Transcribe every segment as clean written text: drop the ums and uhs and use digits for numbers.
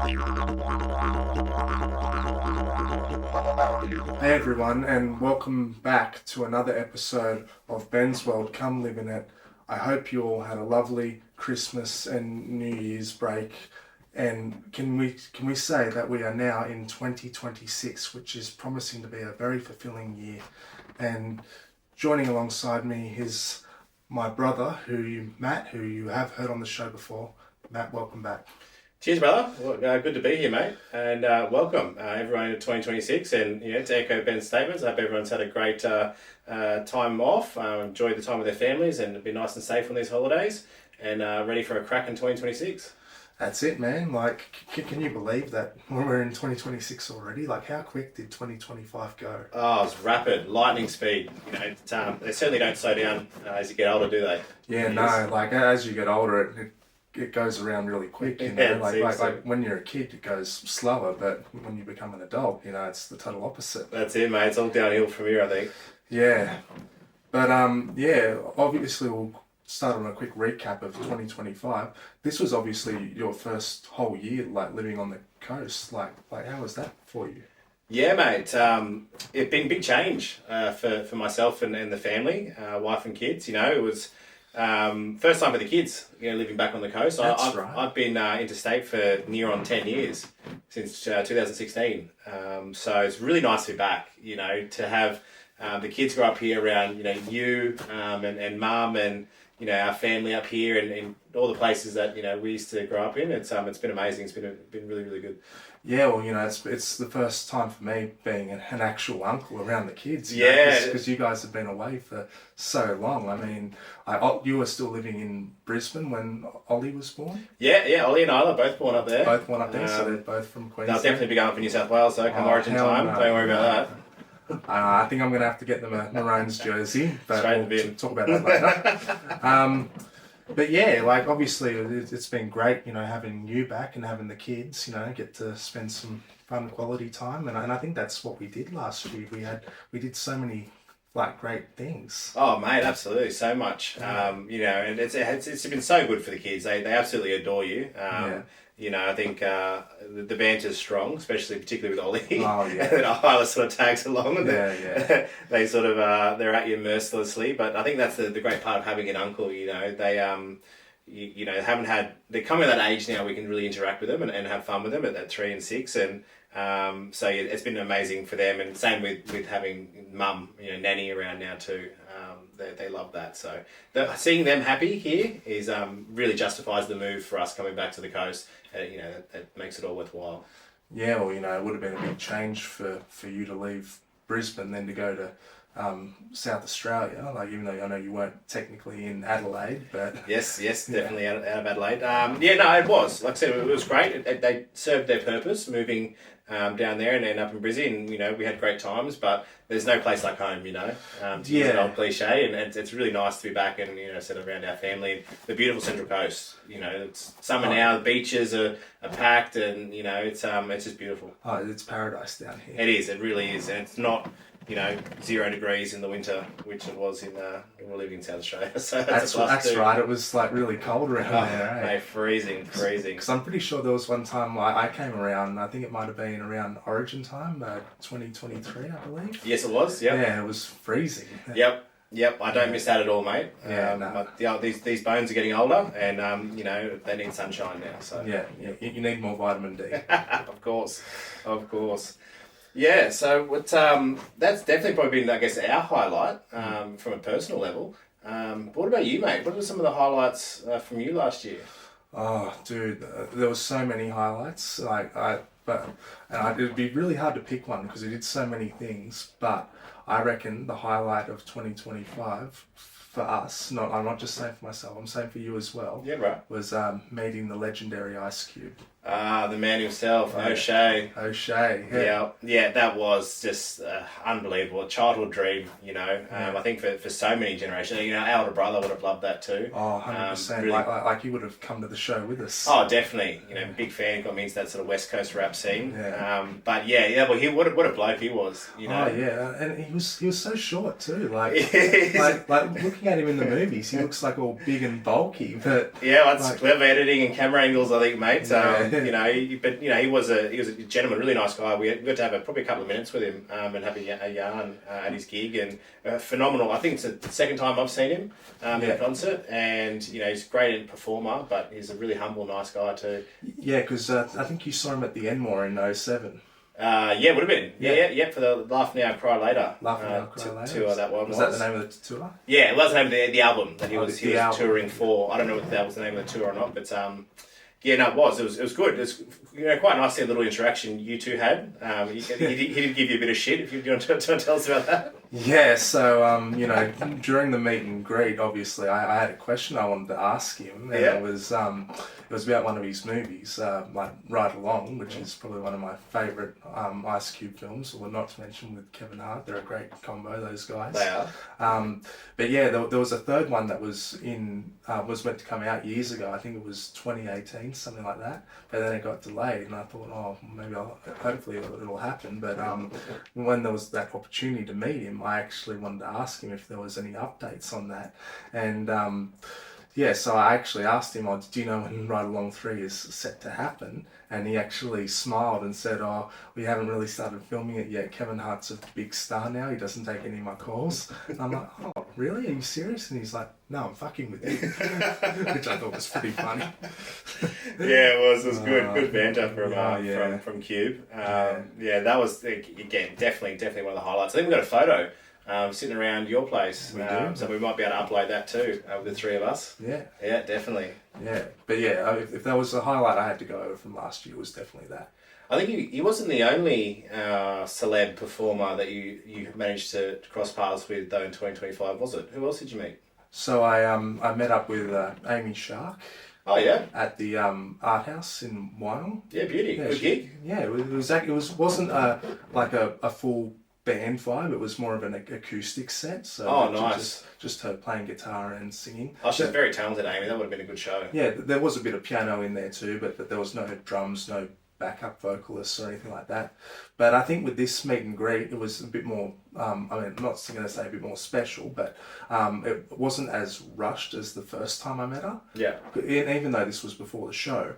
Hey everyone, and welcome back to another episode of Ben's World. Come live in it. I hope you all had a lovely Christmas and New Year's break. And can we say that we are now in 2026, which is promising to be a very fulfilling year. And joining alongside me is my brother, Matt, who you have heard on the show before. Matt, welcome back. Cheers, brother. Well, good to be here, mate. And welcome everyone to 2026. And to echo Ben's statements, I hope everyone's had a great time off, enjoyed the time with their families, and be nice and safe on these holidays, and ready for a crack in 2026. That's it, man. Like, can you believe that we're in 2026 already? Like, how quick did 2025 go? Oh, it's rapid, lightning speed. They certainly don't slow down as you get older, do they? Yeah, no. Like, as you get older, it goes around really quick. You know, Yeah, like when you're a kid, it goes slower, but when you become an adult, it's the total opposite. That's it, mate. It's all downhill from here, I think. Yeah, but obviously we'll start on a quick recap of 2025. This was obviously your first whole year, like living on the coast. Like how was that for you? Yeah, mate. It's been a big change for myself and the family, wife and kids. It was first time for the kids, living back on the coast. That's right. I've been interstate for near on 10 years, since 2016. So it's really nice to be back, to have the kids grow up here around, you and mum and, our family up here and all the places that, we used to grow up in. It's been amazing. It's been really, really good. Yeah, well, it's the first time for me being an actual uncle around the kids. Because you guys have been away for so long. I mean, you were still living in Brisbane when Ollie was born? Yeah, Ollie and Isla both born up there. Both born up there, so they're both from Queensland. They'll definitely be going for New South Wales, though, come Origin time. No. Don't worry about that. I think I'm going to have to get them a Maroons jersey, but we'll talk about that later. But yeah, like obviously it's been great, having you back and having the kids, get to spend some fun quality time, and I think that's what we did last year. We did so many great things. Oh mate, absolutely, so much. And it's been so good for the kids. They absolutely adore you. I think the banter's strong, particularly with Ollie. Oh yeah. And then Isla sort of tags along, and they sort of they're at you mercilessly. But I think that's the great part of having an uncle. They haven't had. They're coming at that age now. We can really interact with them and have fun with them at 3 and 6, and so yeah, it's been amazing for them. And same with having mum, nanny around now too. They love that. So seeing them happy here is really justifies the move for us coming back to the coast. That makes it all worthwhile. Yeah, well, it would have been a big change for you to leave Brisbane then to go to South Australia. Like, even though I know you weren't technically in Adelaide, but yes, definitely out of Adelaide. It was. Like I said, it was great. They served their purpose moving down there and then up in Brisbane. We had great times, but there's no place like home. To use an old cliche, and it's really nice to be back and set around our family. The beautiful Central Coast. It's summer now. The beaches are packed, and it's just beautiful. Oh, it's paradise down here. It is. It really is, and it's not 0 degrees in the winter, which it was when we were living in South Australia. So that's right. It was really cold around there. Mate, freezing. Because I'm pretty sure there was one time I came around. I think it might have been around Origin time, 2023, I believe. Yes, it was. Yep. Yeah, it was freezing. Yep. I don't miss that at all, mate. No. But, these bones are getting older, and they need sunshine now. So yeah, you need more vitamin D. Of course. Yeah, so that's definitely probably been, I guess, our highlight from a personal level. But what about you, mate? What were some of the highlights from you last year? Oh, dude, there was so many highlights. It'd be really hard to pick one because we did so many things. But I reckon the highlight of 2025 for us, I'm not just saying for myself, I'm saying for you as well. Yeah, right. Was meeting the legendary Ice Cube. The man himself, Yeah. O'Shea. O'Shea. Yeah, that was just unbelievable. A childhood dream, I think for so many generations. Our older brother would have loved that too. Oh, 100%. Really, like he would have come to the show with us. Oh, definitely. Big fan. Got me into that sort of West Coast rap scene. Yeah. Well, what a bloke he was. Oh yeah, and he was so short too. Like looking at him in the movies, he looks like all big and bulky. But yeah, that's clever editing and camera angles, I think, mate. But he was a gentleman, really nice guy. We got to have probably a couple of minutes with him and have a yarn at his gig, and phenomenal. I think it's the second time I've seen him in a concert, and he's a great performer, but he's a really humble, nice guy too. Yeah, because I think you saw him at the Enmore in 07. Yeah, would have been. Yeah, for the Laugh Now, Cry Later. Laugh Now, Cry Later. Tour that one was. That the name of the tour? Yeah, it was the name of the album that he was album. touring for. I don't know if that was the name of the tour or not, but yeah, no, it was. It was good. It was quite nice to see a little interaction you two had. He did give you a bit of shit. If you want to tell us about that. Yeah, so during the meet and greet, obviously, I had a question I wanted to ask him, and it was about one of his movies, like Ride Along, which is probably one of my favourite Ice Cube films, or not to mention with Kevin Hart. They're a great combo, those guys. They are. But yeah, there was a third one that was meant to come out years ago. I think it was 2018, something like that. But then it got delayed, and I thought, maybe hopefully it'll happen. But when there was that opportunity to meet him, I actually wanted to ask him if there was any updates on that. And so I actually asked him, do you know when Ride Along 3 is set to happen? And he actually smiled and said, we haven't really started filming it yet. Kevin Hart's a big star now. He doesn't take any of my calls. And I'm like, oh, really? Are you serious? And he's like, no, I'm fucking with you. Which I thought was pretty funny. Yeah, it was good. Good banter from Cube. That was, again, definitely one of the highlights. I think we got a photo sitting around your place. So we might be able to upload that too, with the three of us. Yeah. Yeah, definitely. Yeah. But yeah, if there was a highlight I had to go over from last year, it was definitely that. I think he wasn't the only celeb performer that you managed to cross paths with, though, in 2025, was it? Who else did you meet? So I met up with Amy Shark. Oh yeah. At the art house in Wyong. Yeah, beauty. Good gig. Yeah, it wasn't like a full band vibe. It was more of an acoustic set. So nice. Just her playing guitar and singing. Oh, she's very talented, Amy. That would have been a good show. Yeah, there was a bit of piano in there too, but there was no drums, no backup vocalists or anything like that. But I think with this meet and greet, it was a bit more, I'm not going to say a bit more special, but it wasn't as rushed as the first time I met her. Yeah. Even though this was before the show,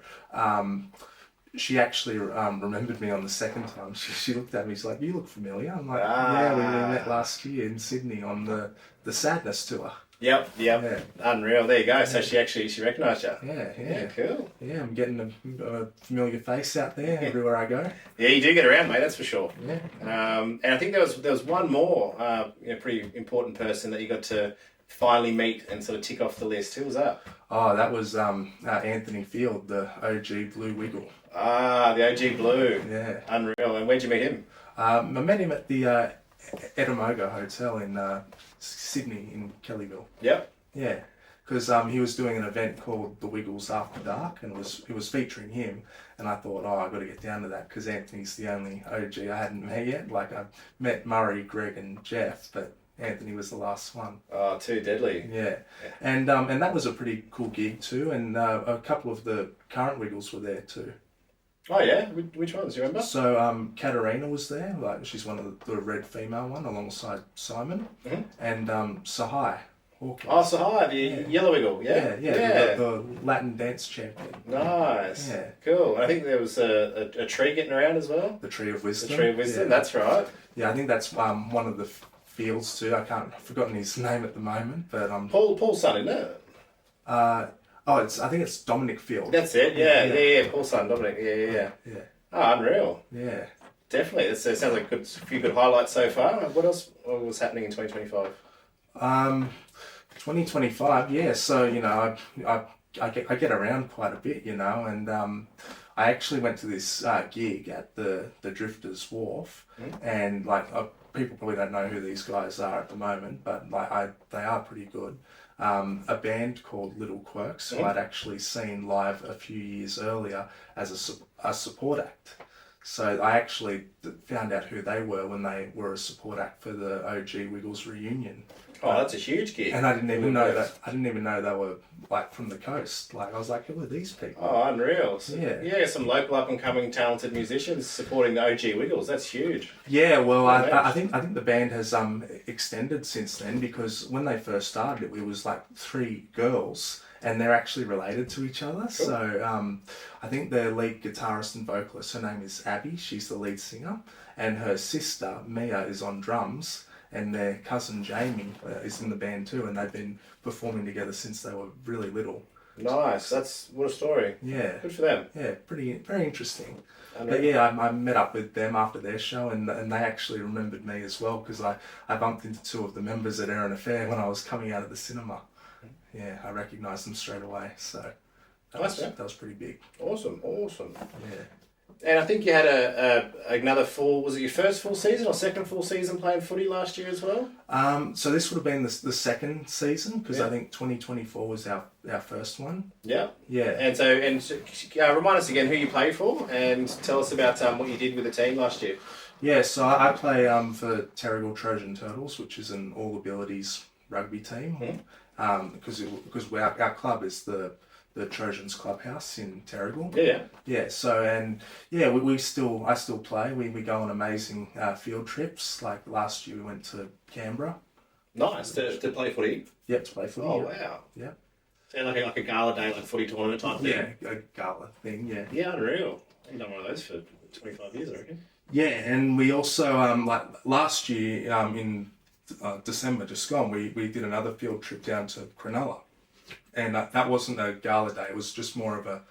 she actually remembered me on the second time. She looked at me, she's like, you look familiar. I'm like, yeah, we met last year in Sydney on the Sadness tour. Yep. Yeah. Unreal. There you go. So she recognised you. Yeah. Cool. Yeah, I'm getting a familiar face out there everywhere I go. Yeah, you do get around, mate. That's for sure. Yeah. And I think there was one more pretty important person that you got to finally meet and sort of tick off the list. Who was that? Oh, that was Anthony Field, the OG Blue Wiggle. Ah, the OG Blue. Yeah. Unreal. And where'd you meet him? I met him at the Edamoga Hotel in Sydney in Kellyville. Yep. Yeah, because he was doing an event called The Wiggles After Dark, and it was featuring him. And I thought, I've got to get down to that because Anthony's the only OG I hadn't met yet. Like I've met Murray, Greg, and Jeff, but Anthony was the last one. Oh, too deadly. Yeah. And that was a pretty cool gig too, and a couple of the current Wiggles were there too. Oh yeah, which ones do you remember? So Katarina was there, like she's one of the red female one alongside Simon, and Sahai Hawkins. Oh, Sahai, the Yellow Wiggle, yeah. The Latin dance champion. Nice. Yeah. Cool. And I think there was a tree getting around as well. The Tree of Wisdom. The Tree of Wisdom. That's right. Yeah, I think that's one of the fields too. I've forgotten his name at the moment, but Paul's son, isn't it? I think it's Dominic Field. That's it. Yeah. Paul's son, Dominic. Yeah. Oh, unreal. Yeah. Definitely. It sounds like a few good highlights so far. What else was happening in 2025? 2025. Yeah. So I get around quite a bit, and I actually went to this gig at the Drifters Wharf, and people probably don't know who these guys are at the moment, but they are pretty good. A band called Little Quirks, who I'd actually seen live a few years earlier as a support act. So I actually found out who they were when they were a support act for the OG Wiggles reunion. Oh, that's a huge gig. And I didn't even know that. I didn't even know they were like from the coast. Like I was like, who are these people? Oh, unreal. Yeah. Some local up and coming talented musicians supporting the OG Wiggles. That's huge. Yeah, well, I think the band has extended since then, because when they first started, it was like 3 girls, and they're actually related to each other. Cool. So I think the lead guitarist and vocalist, her name is Abby. She's the lead singer, and her sister Mia is on drums. And their cousin Jamie is in the band too, and they've been performing together since they were really little. Nice. That's what a story. Yeah. Good for them. Yeah, very interesting. But yeah, I met up with them after their show, and they actually remembered me as well, because I bumped into 2 of the members at Erin Affair when I was coming out of the cinema. Yeah, I recognised them straight away, so that was pretty big. Awesome. Yeah. And I think you had another full, was it your first full season or second full season playing footy last year as well? So this would have been the second season, because I think 2024 was our first one. Yeah. Yeah. And so remind us again who you played for, and tell us about what you did with the team last year. Yeah, so I play for Terrigal Trojan Turtles, which is an all abilities rugby team. Because our club is the Trojans Clubhouse in Terrigal. Yeah. Yeah. So I still play. We go on amazing field trips. Like last year we went to Canberra. Nice to play footy. Yep, to play footy. Oh wow. Yeah. Sound like a gala day, like footy tournament type thing. Yeah, a gala thing. Yeah. Yeah, unreal. I've done one of those for 25 years, I reckon. Yeah, and we also like last year in December just gone, we did another field trip down to Cronulla. And that wasn't a gala day. It was just more of a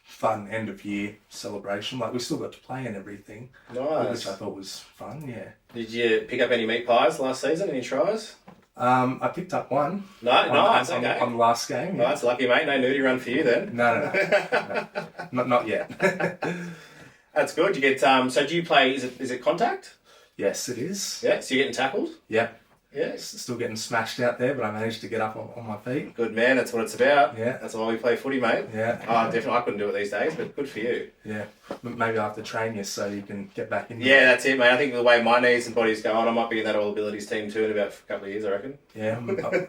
fun end of year celebration. Like we still got to play and everything, nice, which I thought was fun. Yeah. Did you pick up any meat pies last season? Any tries? I picked up one. Nice. On Okay. On the last game. Yeah. Nice, lucky mate. No nudie run for you then. No. Not yet. That's good. You get So do you play? Is it contact? Yes, it is. Yeah. So you're getting tackled. Yeah. Yeah. Still getting smashed out there, but I managed to get up on my feet. Good man, that's what it's about. Yeah. That's why we play footy, mate. Yeah. Oh, definitely. I couldn't do it these days, but good for you. Yeah. Maybe I'll have to train you so you can get back in. Yeah, that's it, mate. I think the way my knees and body's going, I might be in that all abilities team too in about a couple of years, I reckon. Yeah,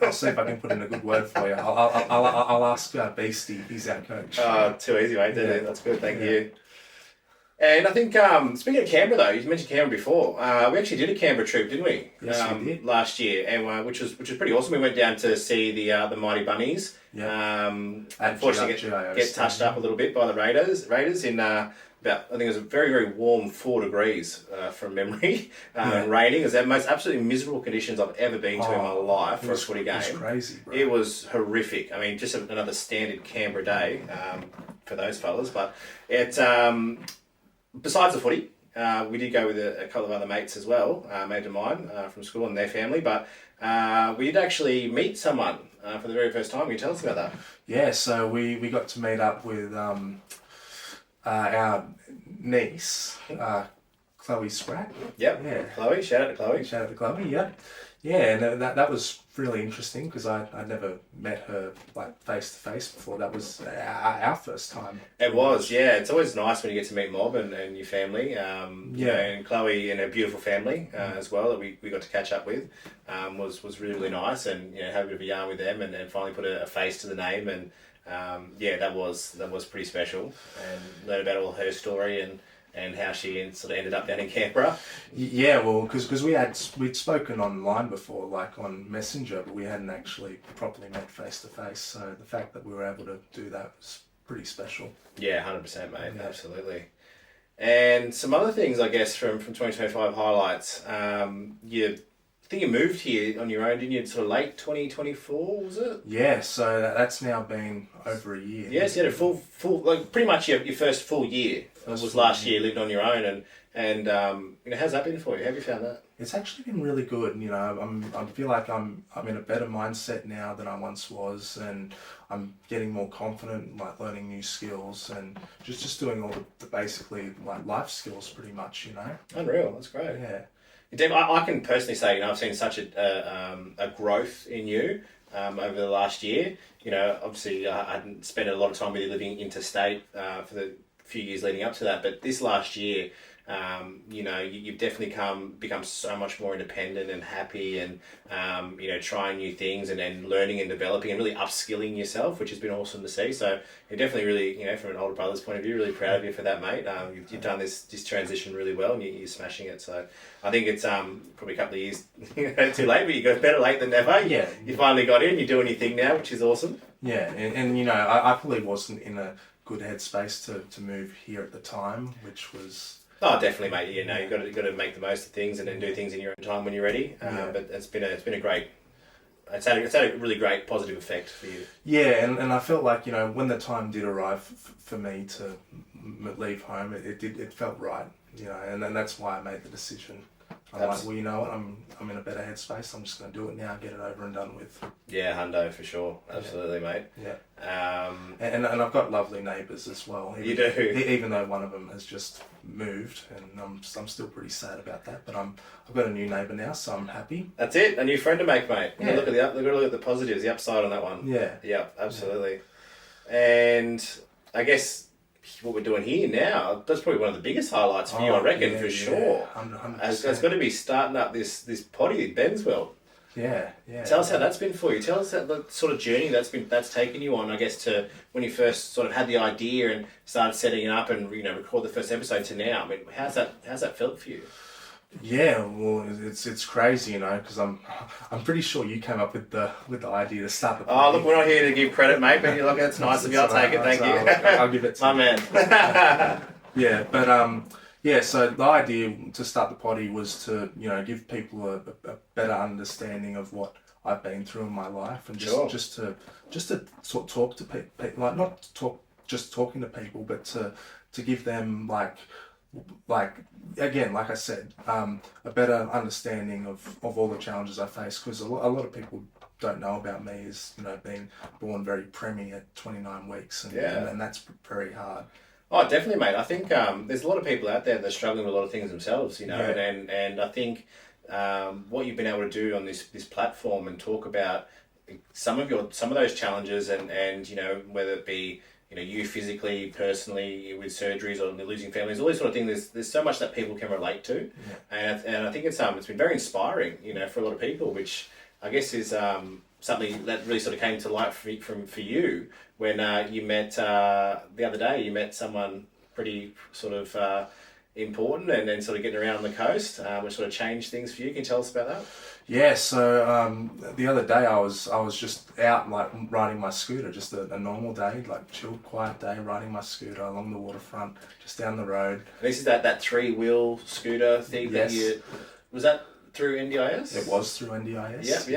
I'll see if I can put in a good word for you. I'll ask Beastie. He's our coach. Too easy, mate. Yeah. That's good. Thank you. And I think, speaking of Canberra though, you mentioned Canberra before. We actually did a Canberra trip, didn't we? Yes, we did. Last year, and which was pretty awesome. We went down to see the Mighty Bunnies. Yeah. Unfortunately, get touched up a little bit by the Raiders in about, I think it was a very, very warm 4 degrees from memory. Raining. It was the most absolutely miserable conditions I've ever been to in my life for a footy game. It was crazy, bro. It was horrific. I mean, just another standard Canberra day for those fellas. But it. Besides the footy, we did go with a couple of other mates as well, mate of mine from school and their family, but we did actually meet someone for the very first time. Can you tell us about that? Yeah, so we got to meet up with our niece, Chloe Spratt. Yep, yeah. Chloe, shout out to Chloe. Shout out to Chloe, yeah. Yeah, and that was really interesting because I never met her like face to face before. That was our first time. It was, yeah. It's always nice when you get to meet Mob and your family. And Chloe and her beautiful family as well that we got to catch up with was really, really nice, and have a bit of a yarn with them and finally put a face to the name, and that was pretty special, and learn about all her story and how she sort of ended up down in Canberra. Yeah, well, because we'd spoken online before, like on Messenger, but we hadn't actually properly met face to face. So the fact that we were able to do that was pretty special. Yeah, 100%, mate. Yeah. Absolutely. And some other things, I guess, from 2025 highlights. I think you moved here on your own, didn't you? Sort of late 2024, was it? Yeah, so that's now been over a year. Yes, you had a full like pretty much your first full year was last year, lived on your own, and how's that been for you? How have you found that? It's actually been really good. I feel like I'm in a better mindset now than I once was, and I'm getting more confident, like learning new skills and just doing all the basically like life skills, pretty much. Unreal. That's great. Yeah. Dave, I can personally say, I've seen such a growth in you over the last year. Obviously, I hadn't spent a lot of time with you living interstate for few years leading up to that. But this last year, you've definitely become so much more independent and happy, and trying new things and learning and developing and really upskilling yourself, which has been awesome to see. So you're definitely really, from an older brother's point of view, really proud of you for that, mate. You've done this transition really well, and you're smashing it. So I think it's probably a couple of years too late, but you got better late than never. You finally got in. You're doing your thing now, which is awesome. Yeah, and I probably wasn't in a good headspace to move here at the time, which was. Oh, definitely, mate. You've got to make the most of things and then do things in your own time when you're ready. But it's been a great. It's had a really great positive effect for you. Yeah, and I felt like when the time did arrive for me to leave home, it felt right. And that's why I made the decision. I'm like, well, you know what? I'm in a better headspace. I'm just going to do it now, get it over and done with. Yeah, hundo for sure. Absolutely, mate. Yeah. And I've got lovely neighbours as well. You do. Even though one of them has just moved, and I'm still pretty sad about that. But I've got a new neighbour now, so I'm happy. That's it. A new friend to make, mate. Yeah. Look at the positives, the upside on that one. Yeah. Yeah, absolutely. Yeah. And I guess what we're doing here now, that's probably one of the biggest highlights for you, I reckon, for sure. 100%. It's got to be starting up this potty, Ben's World. Yeah. Tell us how that's been for you. Tell us the sort of journey that's taken you on, I guess, to when you first sort of had the idea and started setting it up and record the first episode to now. I mean, how's that felt for you? Yeah, well, it's crazy, because I'm pretty sure you came up with the idea to start the podcast. Oh, look, we're not here to give credit, mate, but look, it's nice of you. I'll take it, thank you. I'll give it to my you. Man. Yeah, but so the idea to start the potty was to give people a better understanding of what I've been through in my life, and just to sort of talk to people, like not talk just talking to people, but to give them like again, like I said, a better understanding of all the challenges I face, because a lot of people don't know about me as being born very preemie at 29 weeks, and that's very hard. Oh, definitely, mate. I think there's a lot of people out there that are struggling with a lot of things themselves, and I think what you've been able to do on this platform and talk about some of those challenges and whether it be you physically, personally, with surgeries or losing families, all these sort of things. There's so much that people can relate to, and I think it's been very inspiring, for a lot of people, which I guess is something that really sort of came to light for you when you met the other day. You met someone pretty sort of important and then sort of getting around on the coast, which sort of changed things for you. Can you tell us about that? Yeah, so the other day I was just out like riding my scooter, just a normal day, like chill, quiet day, riding my scooter along the waterfront, just down the road. And this is that 3-wheel scooter thing. Yes. Was that through NDIS? It was through NDIS.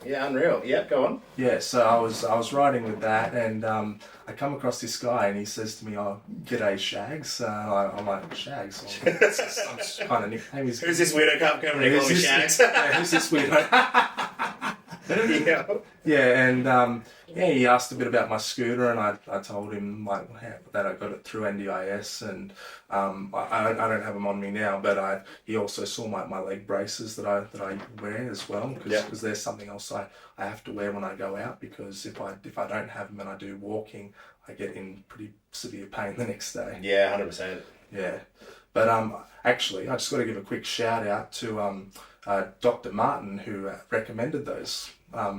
Yeah, unreal. Yeah, go on. Yeah, so I was riding with that, and I come across this guy, and he says to me, "Oh, g'day, Shags." I'm like, "Shags?" That's just kind of nickname. Who's this weirdo coming to call me Shags? Who's this weirdo? Yeah, and he asked a bit about my scooter, and I told him that I got it through NDIS, and I don't have them on me now, but he also saw my leg braces that I wear as well, because there's something else I have to wear when I go out, because if I don't have them and I do walking, I get in pretty severe pain the next day. Yeah, 100%. Yeah, but actually, I just got to give a quick shout out to Dr. Martin, who recommended those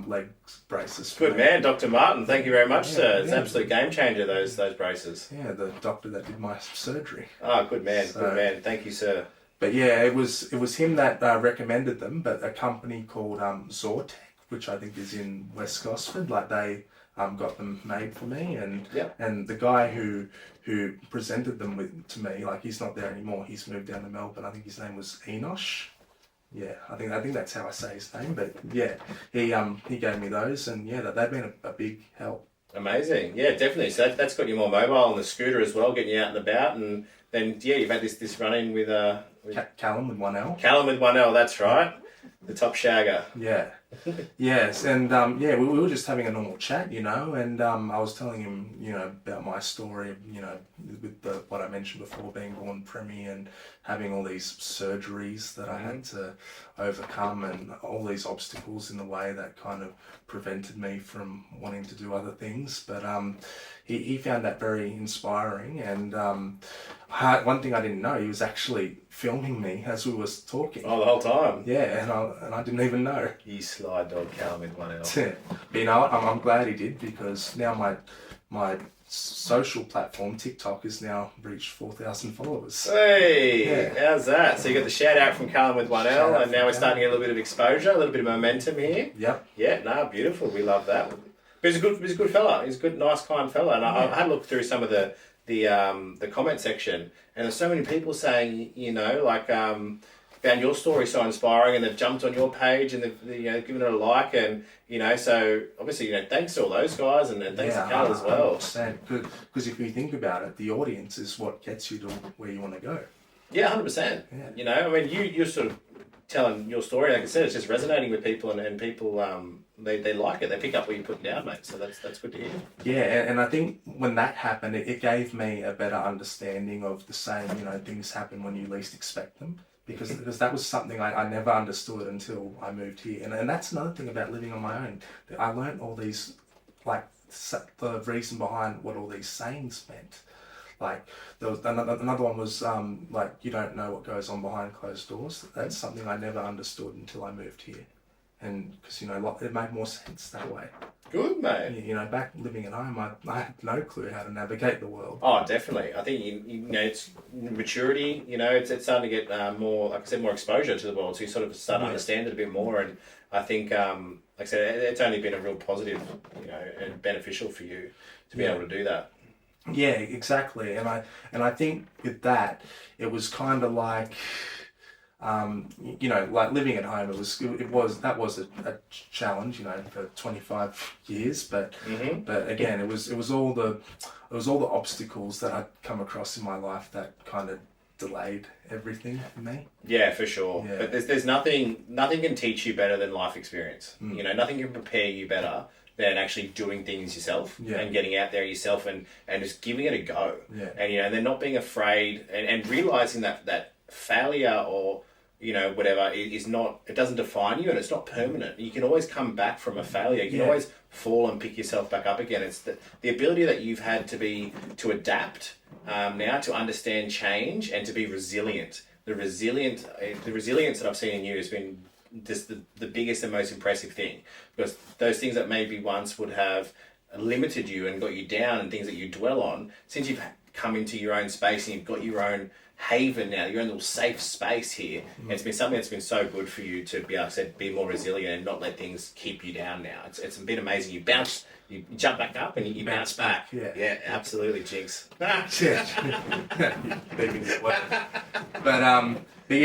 leg braces. Good man, Dr. Martin. Thank you very much, sir. It's an absolute game changer, those braces. Yeah, the doctor that did my surgery. Oh, good man, good man. Thank you, sir. But yeah, it was him that recommended them, but a company called Zortec, which I think is in West Gosford, like they got them made for me, and the guy who presented them to me, like he's not there anymore. He's moved down to Melbourne. I think his name was Enosh. Yeah, I think that's how I say his name. But yeah, he gave me those, and yeah, they've been a big help. Amazing. Yeah, definitely. So that's got you more mobile on the scooter as well, getting you out and about, and then you've had this run-in with Callum with 1L. Callum with 1L, that's right. The top shagger. Yeah. Yes, and we were just having a normal chat, and I was telling him, about my story, with what I mentioned before, being born preemie and having all these surgeries that I had to overcome, and all these obstacles in the way that kind of prevented me from wanting to do other things. But he found that very inspiring. And one thing I didn't know, he was actually filming me as we was talking. Oh, the whole time. Yeah, and I didn't even know. You sly dog, Callum with one L. But you know what? I'm glad he did, because now my social platform TikTok has now reached 4,000 followers. Hey, Yeah. how's that? So you got the shout out from Callum with one Shout L, out and from now we're Callum. starting to get a little bit of exposure, a little bit of momentum here. Yep. Yeah, no, beautiful. We love that. But he's a good fella. He's a good, nice, kind fella. And I had a look through some of the comment section, and there's so many people saying, you know, like found your story so inspiring, and they've jumped on your page and they've given it a like, and so obviously thanks to all those guys, and thanks to Cal as well. 100%. Because if you think about it, the audience is what gets you to where you want to go. Yeah, 100%. Yeah. I mean, you're sort of telling your story. Like I said, it's just resonating with people, and people they like it. They pick up what you're putting down, mate. So that's good to hear. Yeah, and I think when that happened, it gave me a better understanding of the saying, things happen when you least expect them. Because that was something I never understood until I moved here. And that's another thing about living on my own. I learned all these, like, the reason behind what all these sayings meant. Like, there was another one was, like, you don't know what goes on behind closed doors. That's something I never understood until I moved here. And because, it made more sense that way. Good, mate. Back living at home, I had no clue how to navigate the world. Oh, definitely. I think it's maturity. It's starting to get more, like I said, more exposure to the world. So you sort of start to understand it a bit more. And I think, like I said, it's only been a real positive, and beneficial for you to be able to do that. Yeah, exactly. And I think with that, it was kind of like, like living at home. That was a challenge, for 25 years. But but again, it was all the obstacles that I'd come across in my life that kind of delayed everything for me. Yeah, for sure. Yeah. But there's nothing can teach you better than life experience. Nothing can prepare you better than actually doing things yourself and getting out there yourself and just giving it a go. Yeah. And then not being afraid and realizing that failure or whatever is not, it doesn't define you, and it's not permanent. You can always come back from a failure. You can always fall and pick yourself back up again. It's the ability that you've had to adapt now, to understand change and to be resilient. The resilience that I've seen in you has been just the biggest and most impressive thing, because those things that maybe once would have limited you and got you down, and things that you dwell on, since you've come into your own space and you've got your own haven now, your own little safe space here, it's been something that's been so good for you to be able to be more resilient and not let things keep you down now. It's been amazing. You jump back up and you bounce back. Yeah, absolutely, Jinx. Yeah. But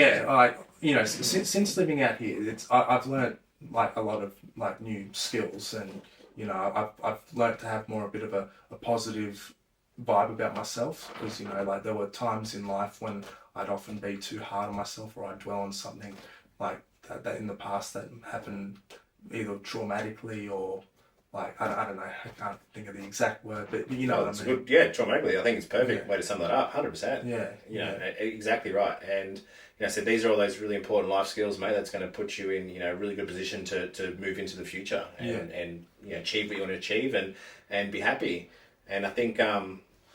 yeah, since living out here, I've learned like a lot of like new skills, and I've learned to have a bit of a positive vibe about myself, because like there were times in life when I'd often be too hard on myself, or I'd dwell on something like that in the past that happened either traumatically or like I don't know, I can't think of the exact word, but what I mean. Good. Yeah, traumatically. I think it's a perfect way to sum that up. 100%. Yeah. Exactly right. And so these are all those really important life skills, mate. That's going to put you in a really good position to move into the future and achieve what you want to achieve and be happy. And I think,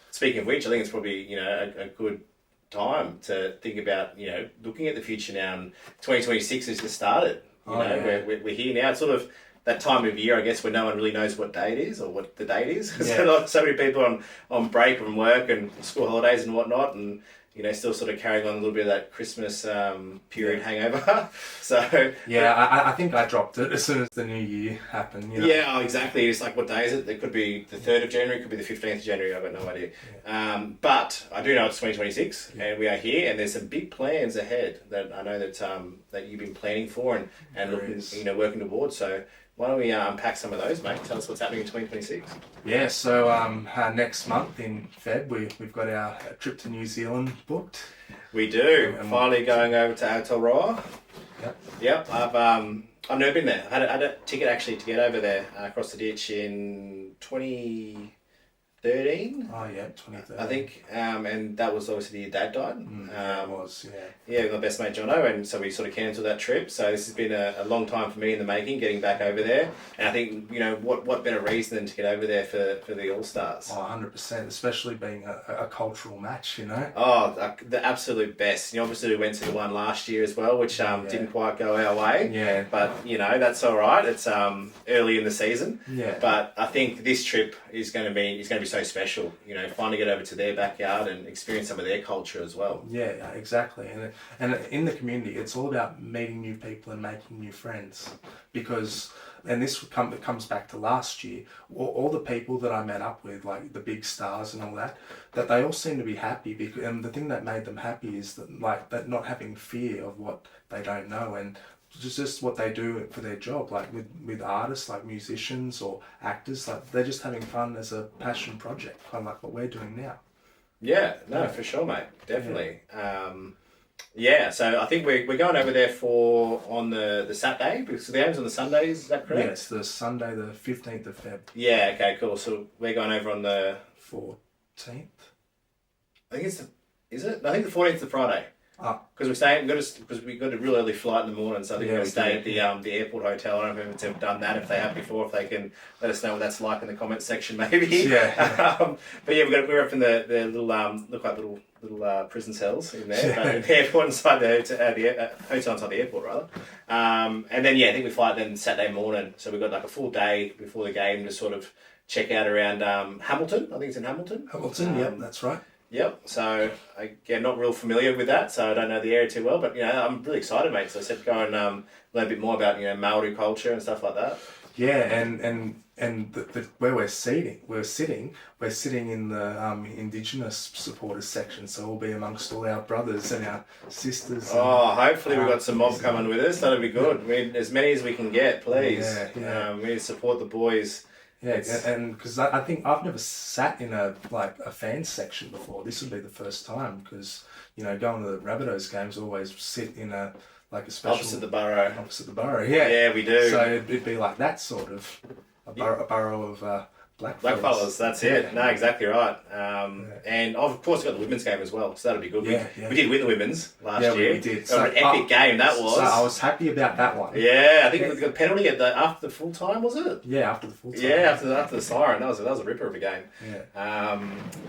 speaking of which, I think it's probably a good time to think about looking at the future now. And 2026 has just started. We're here now. It's sort of that time of year, I guess, where no one really knows what day it is or what the date is. So many people on break from work and school holidays and whatnot, and still sort of carrying on a little bit of that Christmas period hangover. So I think I dropped it as soon as the new year happened. Yeah, exactly. It's like, what day is it? It could be the 3rd of January, it could be the 15th of January. I've got no idea. But I do know it's 2026, and we are here, and there's some big plans ahead that I know that you've been planning for and looking, working towards. So why don't we unpack some of those, mate? Tell us what's happening in 2026. Yeah, so next month in Feb, we've got our trip to New Zealand booked. We do. Finally going over to Aotearoa. Yep. I've never been there. I had a ticket actually to get over there across the ditch in 2013, 2013. Oh yeah, 2013. I think, and that was obviously your dad died. Yeah, it was, yeah. Yeah, my best mate Jono, and so we sort of cancelled that trip. So this has been a long time for me in the making, getting back over there. And I think, what better reason than to get over there for the All Stars? Oh, 100%, especially being a cultural match, Oh, the absolute best. Obviously we went to the one last year as well, which didn't quite go our way. Yeah. But, that's all right. It's early in the season. Yeah. But I think this trip is going to be so special. Finally get over to their backyard and experience some of their culture as well. Yeah, exactly. And in the community, it's all about meeting new people and making new friends. Because, and this comes back to last year, all the people that I met up with, like the big stars and all that they all seem to be happy. And the thing that made them happy is that not having fear of what they don't know, and just what they do for their job, like with artists, like musicians or actors, like they're just having fun as a passion project, kind of like what we're doing now. Yeah, no, for sure, mate. Definitely. So I think we're going over there on the Saturday, because the game's on the Sunday, is that correct? Yeah, it's the Sunday, the 15th of Feb. Yeah, okay, cool. So we're going over on the 14th? I think is it? I think the 14th is the Friday. Oh. Because we got a real early flight in the morning, so I think we're going to stay at the airport hotel. I don't know if anyone's ever done that. If they have before, if they can let us know what that's like in the comments section, maybe. Yeah. But yeah, we're up in the little look like little prison cells in there, but in the airport inside the hotel inside the airport rather. And then I think we fly then Saturday morning, so we've got like a full day before the game to sort of check out around Hamilton. I think it's in Hamilton. Hamilton, yeah, that's right. Yep. So again, not real familiar with that, so I don't know the area too well. But I'm really excited, mate. So I said go and learn a bit more about Maori culture and stuff like that. Yeah, and where we're sitting in the Indigenous supporters section, so we'll be amongst all our brothers and our sisters. Hopefully we've got some mob coming with us. That'll be good. We need as many as we can get, please. Yeah. We need to support the boys. Yeah, and because I think I've never sat in a fan section before. This would be the first time, because going to the Rabbitohs games, always sit in a special opposite the borough. Yeah. Yeah, we do. So it'd be like that sort of a borough of blackfellas. That's it. No, exactly right. And of course, we've got the women's game as well, so that'll be good. We did win the women's last year. We did. So an epic game that was. So I was happy about that one. Yeah, I think we got a penalty after the full time, was it? Yeah, after the full time. Yeah, after the siren, that was a ripper of a game.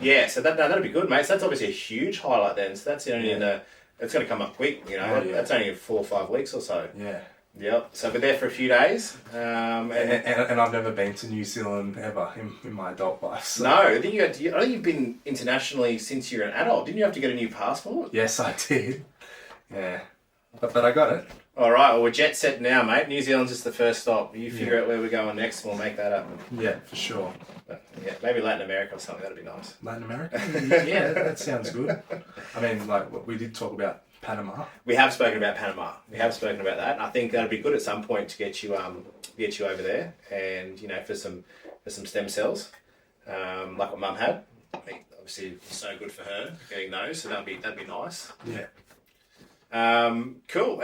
Yeah. So that'll be good, mate. So that's obviously a huge highlight then. So that's only it's going to come up quick. That's only in 4 or 5 weeks or so. Yeah. Yep. So we're there for a few days. And I've never been to New Zealand ever in my adult life. So. No, I think you've been internationally since you're an adult. Didn't you have to get a new passport? Yes, I did. Yeah. But I got it. All right. Well, we're jet set now, mate. New Zealand's just the first stop. You figure out where we're going next, and we'll make that happen. Yeah, for sure. But, maybe Latin America or something. That'd be nice. Latin America? Yeah, that sounds good. I mean, we did talk about Panama. We have spoken about Panama. We have spoken about that. I think that'd be good at some point to get you over there, and for some stem cells, like what Mum had. I think obviously it's so good for her getting those, so that'd be nice. Yeah. Cool.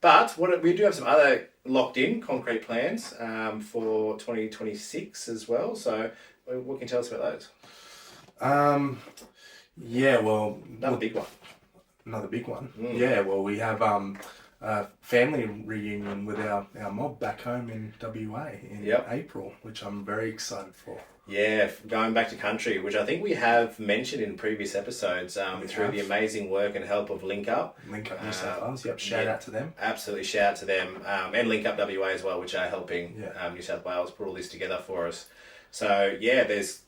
But we do have some other locked in concrete plans for 2026 as well. So what can you tell us about those? Yeah. Well, another big one. Another big one. Yeah, well, we have a family reunion with our mob back home in WA in April, which I'm very excited for. Yeah, going back to country, which I think we have mentioned in previous episodes through the amazing work and help of Link Up. Link Up New South Wales, shout out to them. Absolutely, shout out to them. And Link Up WA as well, which are helping New South Wales put all this together for us. So, there's,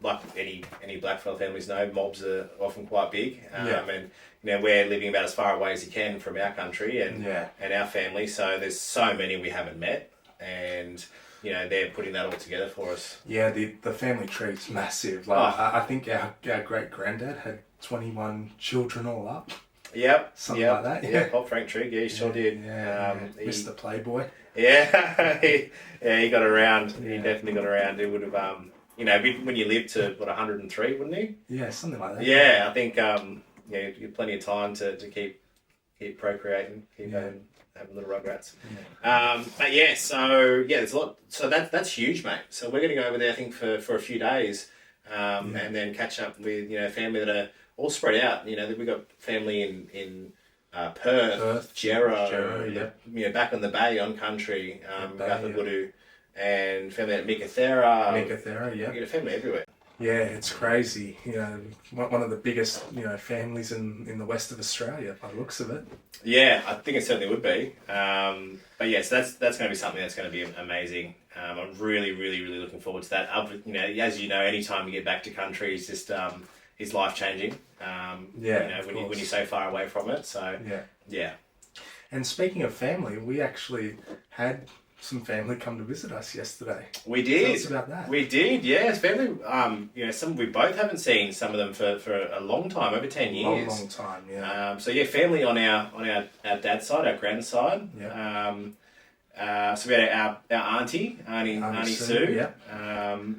like any blackfella families know, mobs are often quite big, and we're living about as far away as you can from our country and our family. So there's so many we haven't met, and they're putting that all together for us. Yeah, the family tree's massive. I think our great granddad had 21 children all up. Yep, something like that. Yeah, Pop Frank Trigg. Yeah, he sure did. Mr. Playboy. Yeah, he got around. He definitely got around. He would have. When you live to 103, wouldn't he? Yeah, something like that. Yeah, I think you have plenty of time to keep procreating, having little rugrats. Yeah. There's a lot. So that's huge, mate. So we're going to go over there, I think, for a few days. and then catch up with family that are all spread out. We've got family in Perth, Jarrow, back on the bay on country, Guthabudu, and family at Meekatharra, family everywhere. Yeah, it's crazy. One of the biggest families in the west of Australia by the looks of it. Yeah, I think it certainly would be. But yes, that's going to be something that's going to be amazing. I'm really, really, really looking forward to that. As you know, anytime you get back to country is just is life changing. When you're so far away from it. So yeah. And speaking of family, we actually had some family come to visit us yesterday. We did. Tell us about that. We did, yes. Family, some we both haven't seen some of them for a long time, over 10 years. Long time, yeah. Family on our dad's side, our grand side. Yeah. So we had our auntie Sue,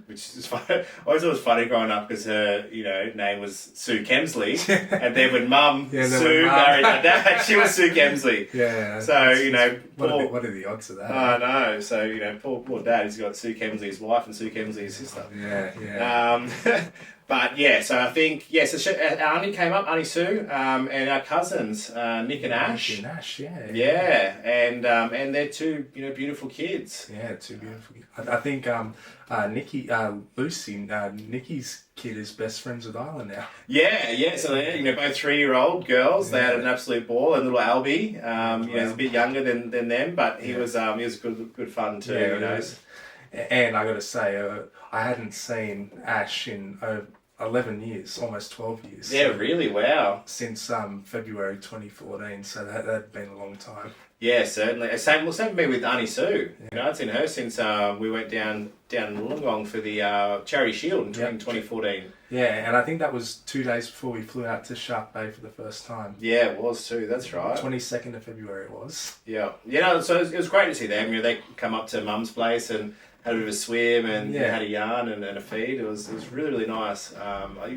which is fun. I always thought it was funny growing up because her name was Sue Kemsley, and then when Mum Sue married her dad, she was Sue Kemsley. Yeah. So what are the odds of that? I know. So poor dad, he's got Sue Kemsley's wife and Sue Kemsley's sister. Yeah. But yeah, so I think so our auntie came up, Auntie Sue, and our cousins Nick and Ash. Nick and Ash, yeah, and they're two beautiful kids. Yeah, two beautiful kids. I think Lucy, Nikki's kid is best friends with Isla now. Yeah. So they're both 3-year-old girls. They had an absolute ball. And little Albie, he's a bit younger than them, but he was good fun too. And I got to say, I hadn't seen Ash in 11 years, almost 12 years. Yeah, really, wow. Since February 2014, so that'd been a long time. Yeah, certainly. Same for me with Auntie Sue. I'd seen her since we went down Wollongong for the Charity Shield in 2014. Yeah, and I think that was 2 days before we flew out to Shark Bay for the first time. Yeah, it was too. That's right. 22nd of February it was. Yeah. So it was great to see them. They come up to Mum's place and had a bit of a swim and had a yarn and a feed. It was really, really nice.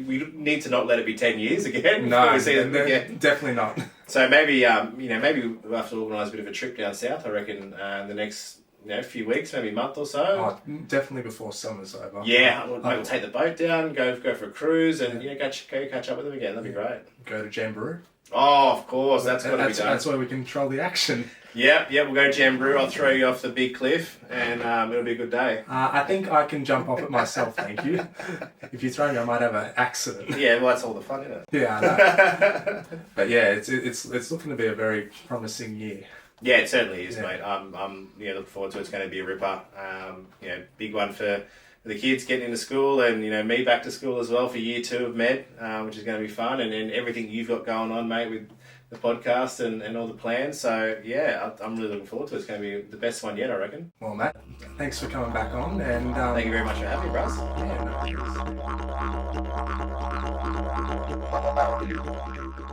We need to not let it be 10 years again. No, we see them again. Definitely not. So maybe maybe we'll have to organise a bit of a trip down south. I reckon the next few weeks, maybe a month or so. Oh, definitely before summer's over. Yeah, we'll take the boat down, go for a cruise, and go catch up with them again. That'd be great. Go to Jamboree. Oh, of course, that's got to be done. That's where we control the action. Yeah, we'll go to Jamboree. I'll throw you off the big cliff, and it'll be a good day. I think I can jump off it myself, thank you. If you throw me, I might have an accident. Yeah, well, that's all the fun, isn't it? Yeah, I know. But yeah, it's looking to be a very promising year. Yeah, it certainly is, mate. I'm looking forward to it. It's going to be a ripper. Big one for the kids getting into school, and me back to school as well for year 2 of med, which is going to be fun, and then everything you've got going on, mate, with the podcast and all the plans. So yeah, I'm really looking forward to it. It's going to be the best one yet, I reckon. Well, Matt, thanks for coming back on, and thank you very much for having me, Russ. Yeah, no.